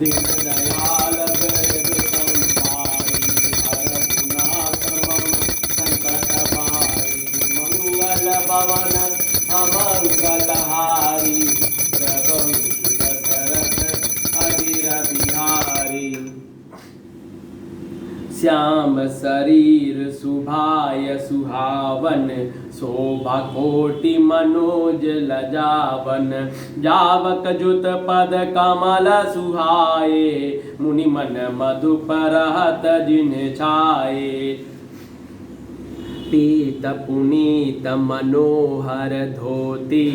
दीन दयाल बिरद संभारी हर गुनाथ मम संकट बारी मंगल भवन अमंगलहारी प्रभु दशरथ अजिर बिहारी श्याम शरीर सुभाय सुहावन शोभा कोटि मनोज लजावन जावक जुत पद कमल सुहाए मुनि मन मधुप रहत जिन छाए पीत पुनीत मनोहर धोती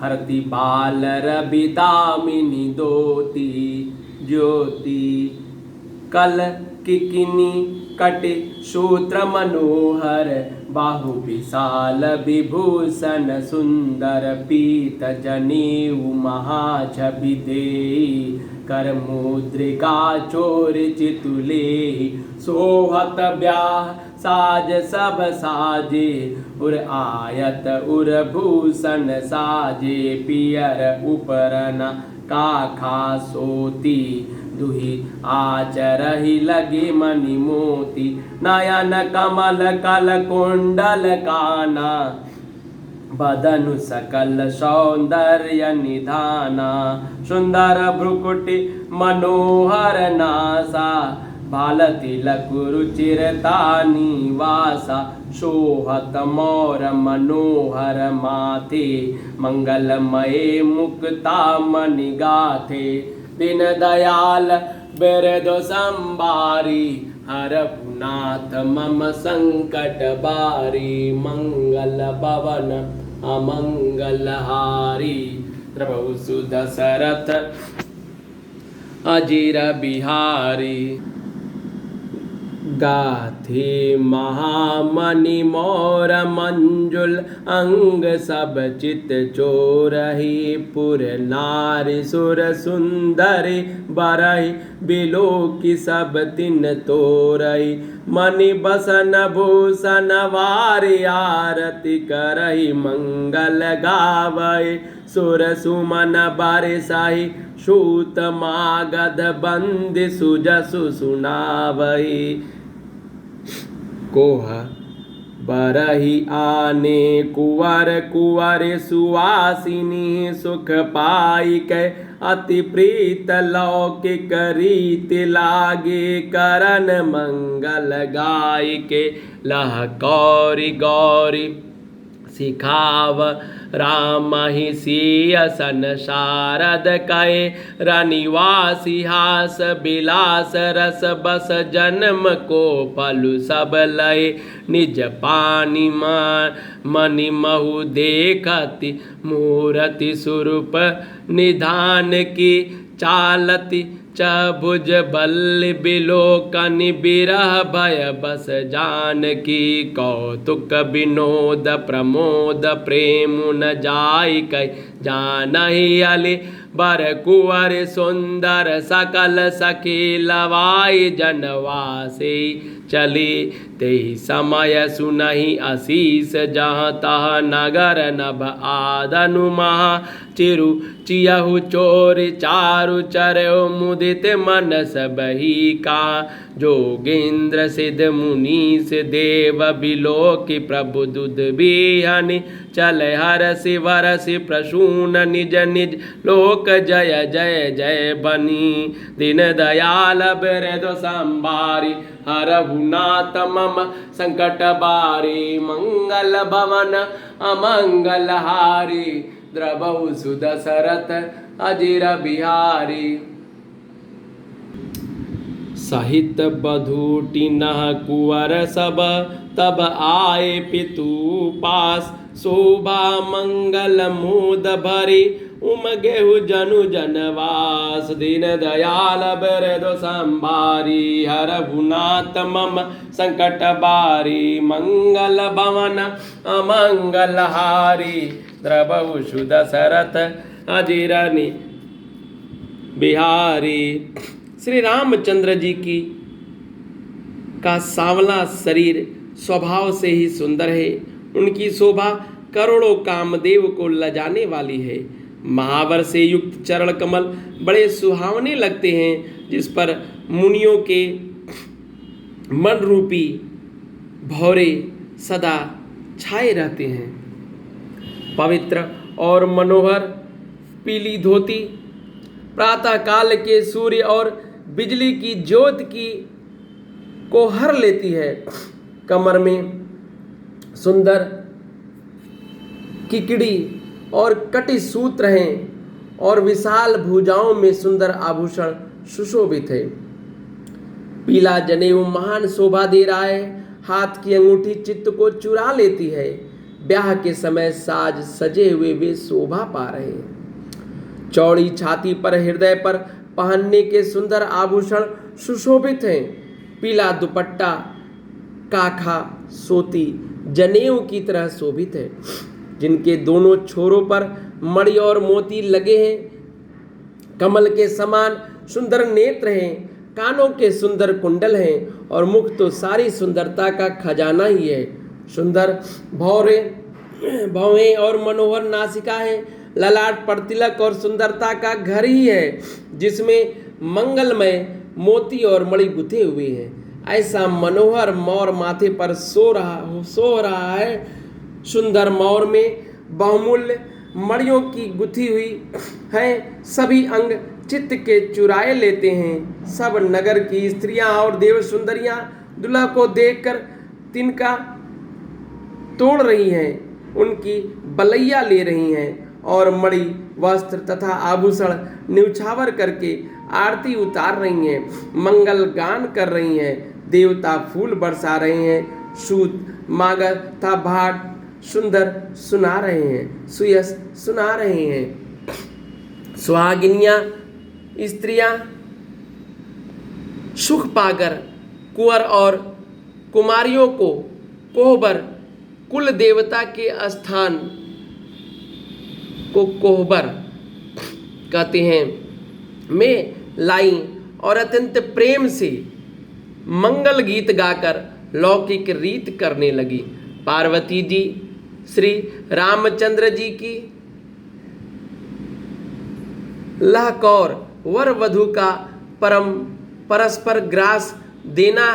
हरति बाल रवि दामिनी दोती ज्योति कल किकिनी कटि सूत्र मनोहर बाहु विशाल विभूषण सुंदर पीत जनेऊ महाछवि देई कर मुद्रिका चोर चितुले सोहत ब्याह साज सब साजे उर आयत उर भूषण साजे पियर उपरन काखा सोती दुहि आचरहि लगे मणि मोती नयन कमल कल कुंडल काना बदनु सकल सौंदर्य निधाना सुंदर भ्रुकुटि मनोहर नासा बाल तिलक रुचिरता निवासा शोहत मौर मनोहर माथे मंगलमय मुक्ता मणि गाथे दीन दयाल बिरद संभारी हरपुनाथ मम संकट बारी मंगल भवन अमंगलहारी प्रभु सुदशरथ अजिर बिहारी गाथे महामणि मोर मंजुल अंग सब चित चोरहि पुर नारी सुर सुंदरी बरहि बिलो की सब तिन तोरहि मणि बसन भूषण वारि आरती करहि मंगल गावै सुर सुमन बरसाहि सूत मागध बंदी सुजसु सुनावै कोह बरहि आने कुंवर कुंवर सुवासिनी सुख पाई कै अति प्रीत लौकिक रीति लागे करन मंगल गाय के लह गौरी गौरी सिखाव राम ही सियसन शारद कहे रनिवासी हास बिलास रस बस जन्म को फलु सब लय निज पानी मणि महु देखति मूर्ति स्वरूप निधान की चालति चभुज बल्ल बिलोकनि बिरह भय बस जानकी कौतुक विनोद प्रमोद प्रेम न जाय कै जानहि अली बर कुंवर सुंदर सकल सखी लवाई जनवासे चली तेहि समय सुनहि आशीष जहाँ तहाँ नगर नभ आदनु महा चिरु चियहु चोर चारु चरयो मुदित मन सबहि का जोगेंद्र सिद्ध मुनीस देव बिलोकि प्रभु दुध बिहनि चल हरसि वरसि प्रसून निज निज लोक जय जय जय बनी दीन दयाल बिरद संभारी हरहु नाथ मम संकट बारी मंगल भवन अमंगलहारी द्रवहु सुदशरथ अजिर बिहारी सहित बधूटि नह कुंवर सब तब आए पितु पास शोभा मंगल मुद भरी उमगेहु जनु जनवास दीन दयाल बिरद संभारी हरहु नाथ मम संकट बारी मंगल भवन अमंगलहारी द्रवहु सुदशरथ अजिर बिहारी। श्री रामचंद्र जी की का सांवला शरीर स्वभाव से ही सुंदर है। उनकी शोभा करोड़ों कामदेव को लजाने वाली है। महावर से युक्त चरण कमल बड़े सुहावने लगते हैं, जिस पर मुनियों के मन रूपी भौरे सदा छाए रहते हैं। पवित्र और मनोहर पीली धोती प्रातः काल के सूर्य और बिजली की ज्योत की को हर लेती है। कमर में सुंदर किकड़ी और कटी सूत्र हैं और विशाल भुजाओं में सुंदर आभूषण सुशोभित है। पीला जनेऊ महान शोभा दे रहा है। हाथ की अंगूठी चित्त को चुरा लेती है। ब्याह के समय साज सजे हुए वे शोभा पा रहे हैं। चौड़ी छाती पर हृदय पर पहनने के सुंदर आभूषण सुशोभित हैं। पीला दुपट्टा काखा सोती जनेऊ की तरह शोभित है, जिनके दोनों छोरों पर मणि और मोती लगे हैं। कमल के समान सुंदर नेत्र हैं, कानों के सुंदर कुंडल हैं और मुख तो सारी सुंदरता का खजाना ही है। सुंदर भौहें और मनोहर नासिका है। ललाट पर तिलक और सुंदरता का घर ही है, जिसमें मंगलमय मोती और मणि गुथे हुए हैं। ऐसा मनोहर मोर माथे पर सो रहा है। सुंदर मोर में बहुमूल्य मणियों की गुथी हुई है। सभी अंग चित्त के चुराए लेते हैं। सब नगर की स्त्रियां और देव सुंदरियां दुल्हा को देखकर तिनका तोड़ रही हैं, उनकी बलैया ले रही हैं और मणि वस्त्र तथा आभूषण न्यौछावर करके आरती उतार रही हैं, मंगल गान कर रही हैं। देवता फूल बरसा रहे हैं। सूत मागर तथा भाट सुंदर सुना रहे हैं, सुयस सुना रहे हैं। सुहागिनियां स्त्रियां सुख पाकर कुंवर और कुमारियों को कोहबर कुल देवता के स्थान को कोहबर कहते हैं में लाई और अत्यंत प्रेम से मंगल गीत गाकर लौकिक रीत करने लगी। पार्वती जी श्री रामचंद्र जी की लहकौर वर वधु का परस्पर ग्रास देना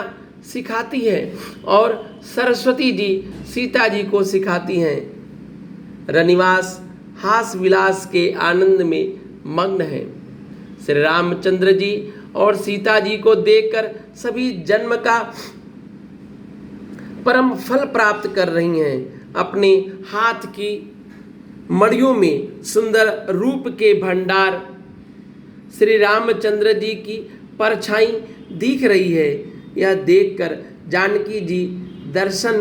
सिखाती है और सरस्वती जी सीता जी को सिखाती हैं। रनिवास हास विलास के आनंद में मग्न है। श्री रामचंद्र जी और सीता जी को देखकर सभी जन्म का परम फल प्राप्त कर रही हैं। अपने हाथ की मड़ियों में सुंदर रूप के भंडार श्री रामचंद्र जी की परछाई दिख रही है। यह देखकर जानकी जी दर्शन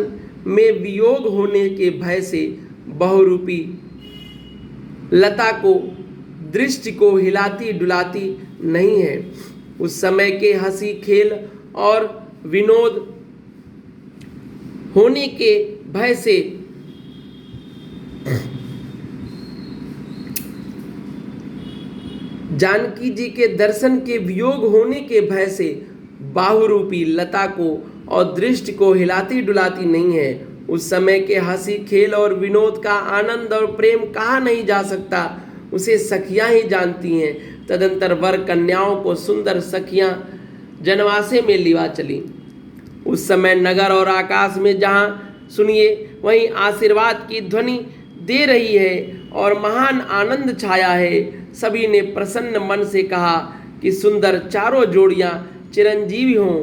में वियोग होने के भय से बहुरूपी लता को दृष्टि को हिलाती डुलाती नहीं है। उस समय के हंसी खेल और विनोद होने के भय से जानकी जी के दर्शन के वियोग होने के भय से बाहुरूपी लता को और दृष्टि को हिलाती डुलाती नहीं है। उस समय के हंसी खेल और विनोद का आनंद और प्रेम कहा नहीं जा सकता, उसे सखियां ही जानती हैं। तदंतर वर कन्याओं को सुंदर सखियां जनवासे में लिवा चली। उस समय नगर और आकाश में जहां सुनिए वहीं आशीर्वाद की ध्वनि दे रही है और महान आनंद छाया है। सभी ने प्रसन्न मन से कहा कि सुंदर चारों जोड़ियां चिरंजीवी हों।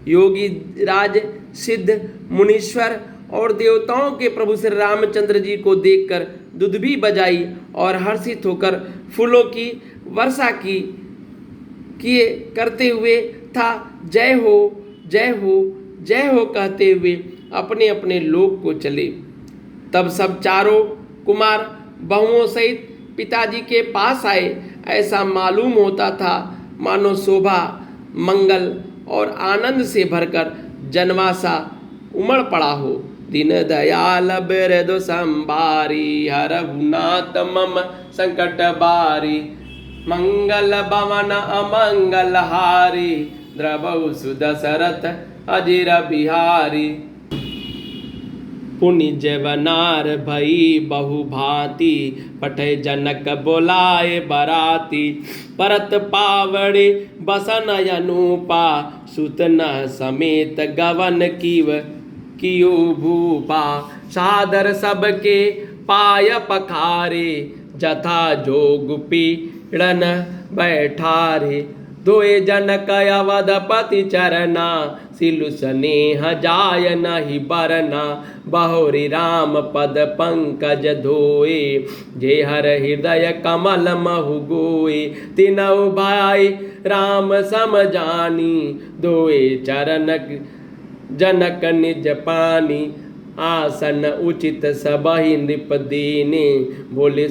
योगी राज सिद्ध मुनीश्वर और देवताओं के प्रभु श्री रामचंद्र जी को देखकर दुदुभी बजाई और हर्षित होकर फूलों की वर्षा किए करते हुए था जय हो जय हो जय हो कहते हुए अपने अपने लोक को चले। तब सब चारों कुमार बहुओं सहित पिताजी के पास आए। ऐसा मालूम होता था मानो शोभा मंगल और आनंद से भरकर जनवासा उमड़ पड़ा हो। दीन दयाल बिरदु संभारी हरहुनाथ मम संकट बारी मंगल भवन अमंगल हारी द्रवहु सुदशरथ अजिर बिहारी। पुनि जवनार भई बहु भांति, पठे जनक बोलाए बराती। परत पावड़े बसन अनुपा, सुत न समेत गवन कियो भूपा। सादर सबके पाय पखारे, जथा जोग पीड़न बैठारे। धोए जनक अवधपति चरना, सिलु स्नेह जाय नहीं बरना। बहुरी राम पद पंकज धोए, जे हर हृदय कमल महु गोए। तिनौ भाई राम सम जानी, धोए चरण जनक निज पानी। आसन उचित सबहि नृप दीने, बोले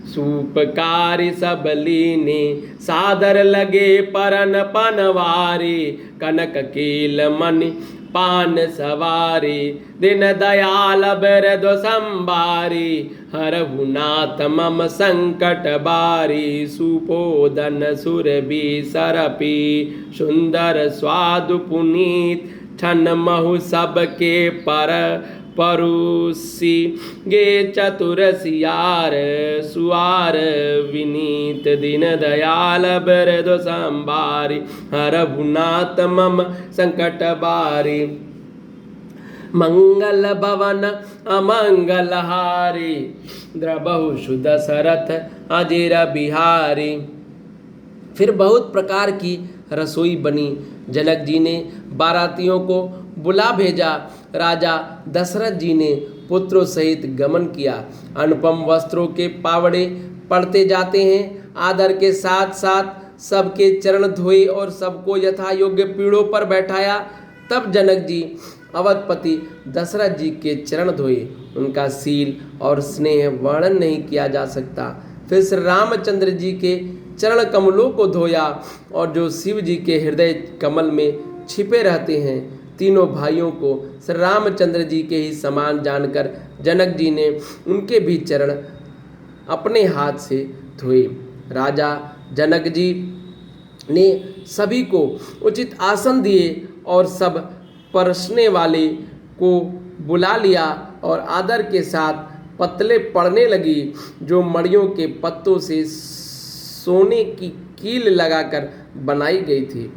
सूपकारी सब लीने। सादर लगे परन पनवारी, कनक कील मणि पान सवारी। दिन दयाल बिरधु संबारी, हरहु नाथ मम संकट बारी। सुपोदन सुरभि सरपी, सुंदर स्वादु पुनीत। छन महु सबके परुसी, गे चतुर सियार सुआर विनीत। दिन दयाल बिरधु संबारी, हरहु नाथ मम संकट बारी। मंगल भवन अमंगल हारी, द्रबहु सुदशरथ अजिर बिहारी। फिर बहुत प्रकार की रसोई बनी। जनक जी ने बारातियों को बुला भेजा। राजा दशरथ जी ने पुत्रों सहित गमन किया। अनुपम वस्त्रों के पावड़े पड़ते जाते हैं। आदर के साथ साथ सबके चरण धोए और सबको यथा योग्य पीढ़ों पर बैठाया। तब जनक जी अवधपति दशरथ जी के चरण धोए। उनका शील और स्नेह वर्णन नहीं किया जा सकता। फिर श्री रामचंद्र जी के चरण कमलों को धोया, और जो शिव जी के हृदय कमल में छिपे रहते हैं। तीनों भाइयों को श्री रामचंद्र जी के ही समान जानकर जनक जी ने उनके भी चरण अपने हाथ से धोए। राजा जनक जी ने सभी को उचित आसन दिए और सब परसने वाले को बुला लिया और आदर के साथ पतले पड़ने लगी, जो मड़ियों के पत्तों से सोने की कील लगाकर बनाई गई थी।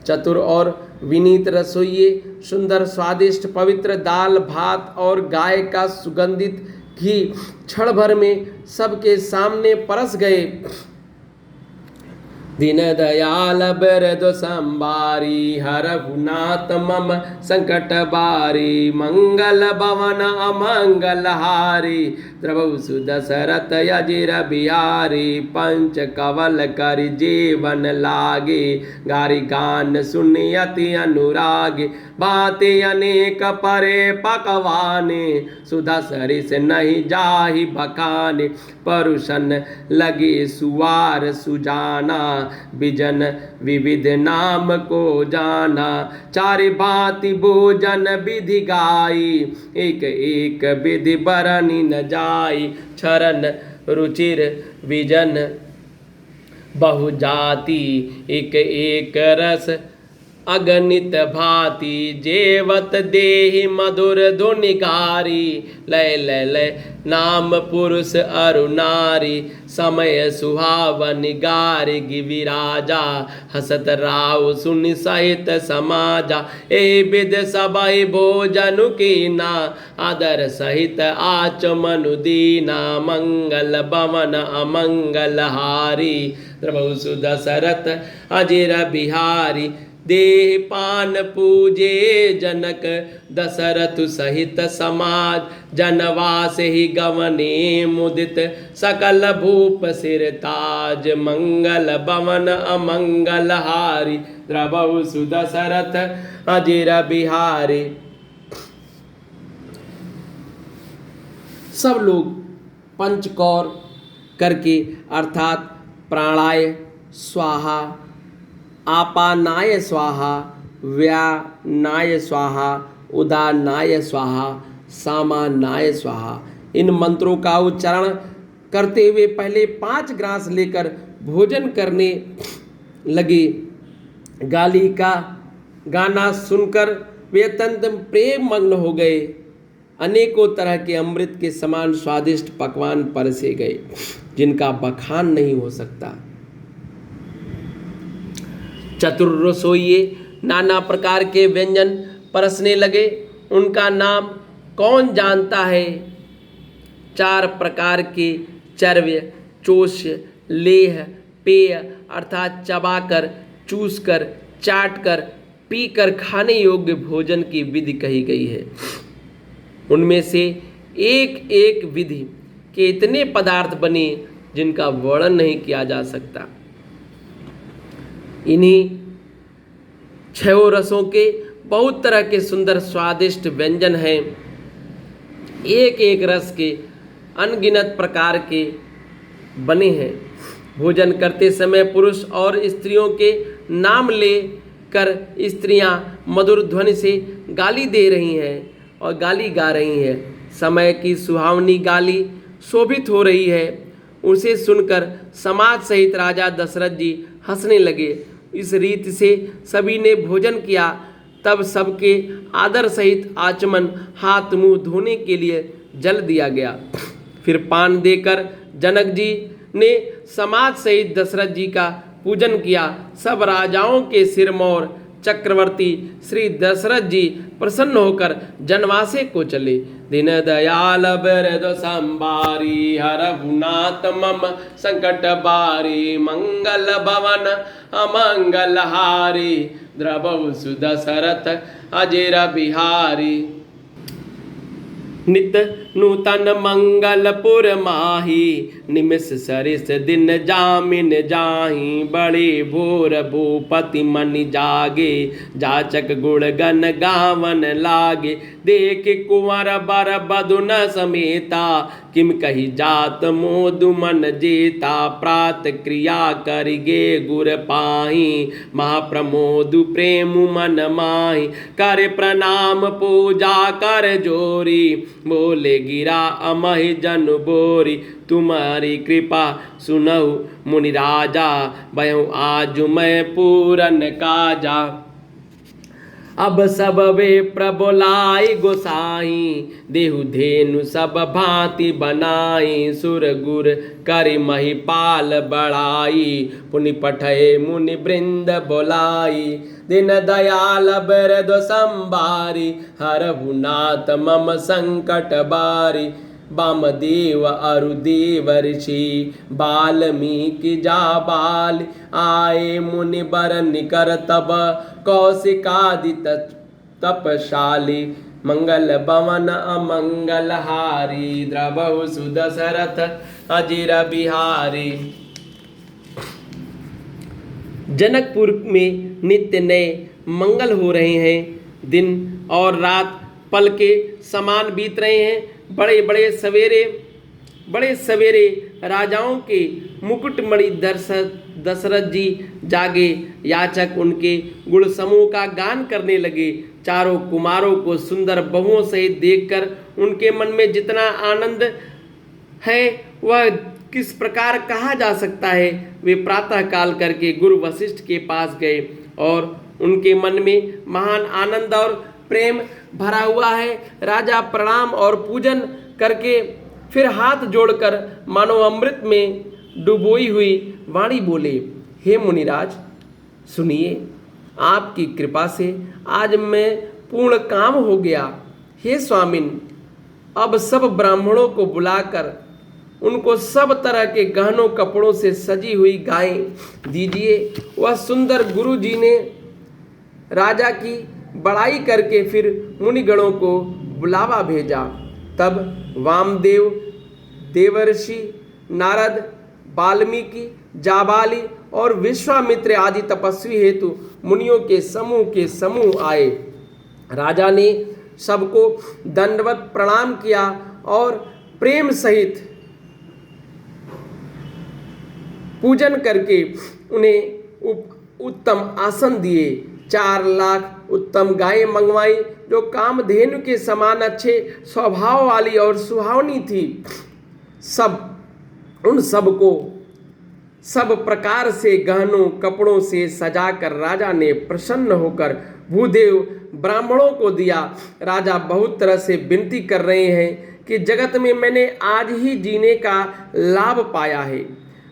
चतुर और विनीत रसोइये सुंदर स्वादिष्ट पवित्र दाल भात और गाय का सुगंधित घी क्षण भर में सबके सामने परस गए। दीन दयाल बिरधु संबारी, हरहु नाथ मम संकट बारी। मंगल भवन अमंगल हारी, द्रबहु सुदशरथ अजिर बिहारी। पंच कवल कर जीवन लागे, गारी गान सुनि अति अनुरागे। बाते अनेक परे पकवाने, सुधा सरिस नहीं जाहि बखाने। परुषन लगे सुवार सुजाना, बिजन विविध नाम को जाना। चारि भांति भोजन विधि गाई, एक एक विधि बरनि न जाई। क्षरन रुचिर विजन बहु जाति, एक एक रस अगणित भांति। जेवत देहि मधुर धुनिकारी, लय लय लय नाम पुरुष अरु नारी। समय सुहावन गारि गिविराजा, हसत राव सुनि सहित समाजा। ए विध सबहि भोजन कीना, आदर सहित आचमनु दीना। मंगल भवन अमंगल हारी, द्रबहु सुदशरथ अजिर बिहारी। देह पान पूजे जनक, दशरथ सहित समाज। जनवास ही गवने मुदित, सकल भूप सिर ताज। मंगल भवन अमंगल हारी, द्रबहु सुदशरथ अजिर बिहारी। सब लोग पंचकौर करके अर्थात प्राणाय स्वाहा, आपानाय स्वाहा, व्यानाय स्वाहा, उदानाय स्वाहा, सामानाय स्वाहा, इन मंत्रों का उच्चारण करते हुए पहले 5 ग्रास लेकर भोजन करने लगे। गाली का गाना सुनकर वे अत्यंत प्रेम मग्न हो गए। अनेकों तरह के अमृत के समान स्वादिष्ट पकवान परसे गए, जिनका बखान नहीं हो सकता। चतुर रसोइये नाना प्रकार के व्यंजन परसने लगे। उनका नाम कौन जानता है? 4 प्रकार के चर्व्य, चोष्य, लेह, पेय अर्थात चबाकर, चूसकर, चाटकर, पीकर खाने योग्य भोजन की विधि कही गई है। उनमें से एक एक विधि के इतने पदार्थ बने जिनका वर्णन नहीं किया जा सकता। इन्हीं 6 रसों के बहुत तरह के सुंदर स्वादिष्ट व्यंजन हैं। एक एक रस के अनगिनत प्रकार के बने हैं। भोजन करते समय पुरुष और स्त्रियों के नाम लेकर स्त्रियां मधुर ध्वनि से गाली दे रही हैं और गाली गा रही हैं। समय की सुहावनी गाली शोभित हो रही है। उसे सुनकर समाज सहित राजा दशरथ जी हंसने लगे। इस रीति से सभी ने भोजन किया। तब सबके आदर सहित आचमन, हाथ मुंह धोने के लिए जल दिया गया। फिर पान देकर जनक जी ने समाज सहित दशरथ जी का पूजन किया। सब राजाओं के सिरमौर चक्रवर्ती श्री दशरथ जी प्रसन्न होकर जनवासे को चले। दीन दयाल बिरद संबारी, हरहुनाथ मम संकट बारी, मंगल भवन अमंगल हारी, द्रवहु सुदशरथ अजिर बिहारी। नित नूतन मंगलपुर माही, निमिष सरिस दिन जामिन जाही, बड़े भोर भूपति मन जागे, जाचक गुण गण गावन लागे, देख कुंवर बर बधुन समेता, किम कही जात मोदु मन जेता, प्रात क्रिया करिगे गुर पाही, महाप्रमोदु प्रेम मन माही, कर प्रणाम पूजा कर जोरी, बोले गिरा अमहि जन बोरी, तुम्हारी कृपा सुनहु मुनि राजा, भयउ आज मैं पूरन काजा। अब सब वे प्रबोलाई गोसाई, देहु धेनु सब भांति बनाई, सुर गुर करि महिपाल बढ़ाई, पुनि पठय मुनि वृंद बोलाई, दिन दयाल बिरद संबारी, हरहु नाथ मम संकट बारी, वामदेव अरुदेव ऋषि, बाल्मीकि जाबाल, आए मुनि बर निकर तब, कौशिकादित तपशाली, मंगल भवन अमंगल हारी, द्रवहु सुदशरथ अजिर बिहारी। जनकपुर में नित्य नए मंगल हो रहे हैं। दिन और रात पल के समान बीत रहे हैं। बड़े सवेरे राजाओं के मुकुटमणि दशरथ जी जागे। याचक उनके गुण समूह का गान करने लगे। चारों कुमारों को सुंदर बहुओं सहित देखकर उनके मन में जितना आनंद है वह किस प्रकार कहा जा सकता है। वे प्रातः काल करके गुरु वशिष्ठ के पास गए और उनके मन में महान आनंद और प्रेम भरा हुआ है। राजा प्रणाम और पूजन करके फिर हाथ जोड़कर मानो अमृत में डुबोई हुई वाणी बोले, हे मुनिराज सुनिए, आपकी कृपा से आज मैं पूर्ण काम हो गया। हे स्वामिन, अब सब ब्राह्मणों को बुलाकर उनको सब तरह के गहनों कपड़ों से सजी हुई गायें दीजिए। वह सुंदर गुरु जी ने राजा की बड़ाई करके फिर मुनिगणों को बुलावा भेजा। तब वामदेव, देवर्षि, नारद, वाल्मीकि, जाबाली और विश्वामित्र आदि तपस्वी हेतु मुनियों के समूह आए। राजा ने सबको दंडवत प्रणाम किया और प्रेम सहित पूजन करके उन्हें उत्तम आसन दिए। 4 लाख उत्तम गायें मंगवाई जो कामधेनु के समान अच्छे स्वभाव वाली और सुहावनी थी। उन सबको सब प्रकार से गहनों कपड़ों से सजाकर राजा ने प्रसन्न होकर भूदेव ब्राह्मणों को दिया। राजा बहुत तरह से विनती कर रहे हैं कि जगत में मैंने आज ही जीने का लाभ पाया है।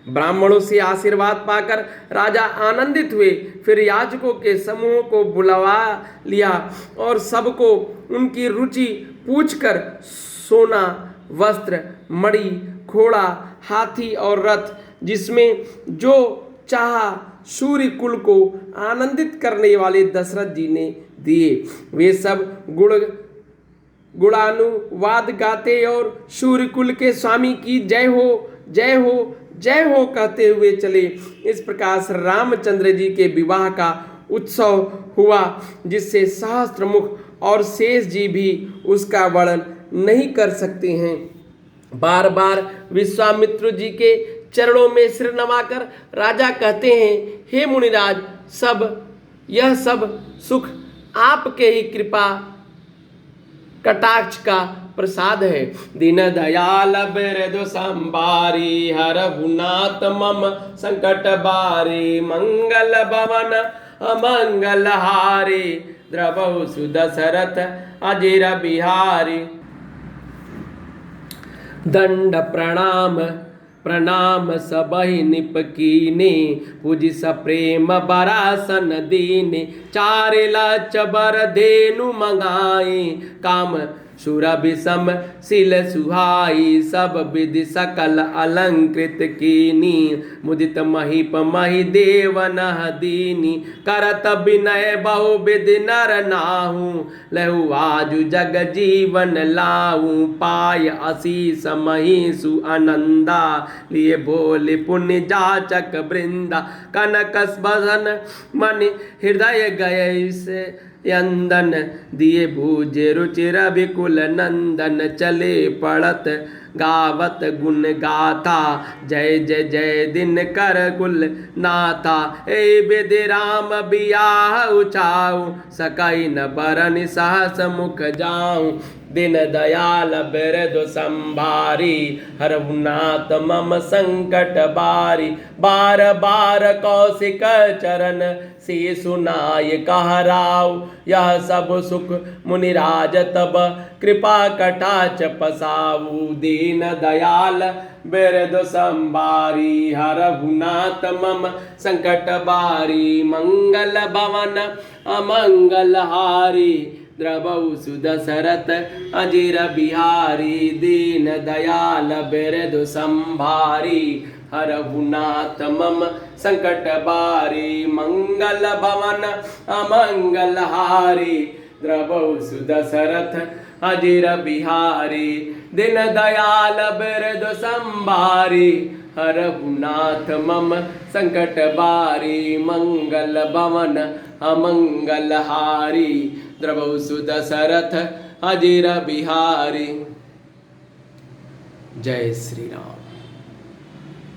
ब्राह्मणों से आशीर्वाद पाकर राजा आनंदित हुए। फिर याजकों के समूह को बुलवा लिया और सबको उनकी रुचि पूछकर सोना, वस्त्र, मणि, घोड़ा, हाथी और रथ जिसमें जो चाहा सूर्य कुल को आनंदित करने वाले दशरथ जी ने दिए। वे सब गुणानुवाद गाते और सूर्य कुल के स्वामी की जय हो, जय हो, जय हो कहते हुए चले। इस प्रकार से रामचंद्र जी के विवाह का उत्सव हुआ, जिससे सहस्त्रमुख और शेष जी भी उसका वर्णन नहीं कर सकते हैं। बार बार विश्वामित्र जी के चरणों में सिर नवाकर राजा कहते हैं, हे मुनिराज, यह सब सुख आपके ही कृपा कटाक्ष का प्रसाद है। दीन दयाल बिरदु संबारी, हरहुनाथ मम संकट बारी, मंगल भवन अमंगल हारी, द्रवहु सुदशरथ अजिर बिहारी। दंड प्रणाम सबहि निपकीने, पूजि सप्रेम बरासन दीने, चारि लक्ष बर धेनु मंगाई, काम सुरभि सम सिल सुहाई, सब विधि सकल अलंकृत कीनी, मुदित महीप मही देव नह दीनी, करत विनय बहु विधि नर नाहू, लहु आजु जग जीवन लाऊ, पाय असीस महिषु आनंदा, लिए बोले पुण्य जाचक वृंदा, कनकस बसन मन हृदय गए से यंदन, दिए भूजे रुचि रविकुल नंदन, चले पड़त गावत गुण गाथा, जय जय जय दिन कर कुल नाथा, ए विधि राम बियाह उचाऊ, सकई न बरन सहस मुख जाऊं, दिन दयाल बिरदु संभारी, हरहुनाथ मम संकट बारी, बार बार कौशिक चरण से सुनाय कहराव, यह सब सुख मुनिराज तब कृपा कटाक्ष पसाऊ, दीन दयाल बिरदु संभारी, हरहुनाथ मम संकट बारी, मंगल भवन अमंगल हारी, द्रवहु सुदशरथ अजिर बिहारी, दीन दयाल बिरदु संभारी, हरहुनाथ मम संकट बारी, मंगल भवन अमंगल हारी, द्रवहु सुदशरथ अजिर बिहारी, दीन दयाल बिरदु संभारी, हरहुनाथ मम संकट बारी, मंगल भवन अमंगल हारी, द्रवहु सुदशरथ अजिर बिहारी। जय श्री राम।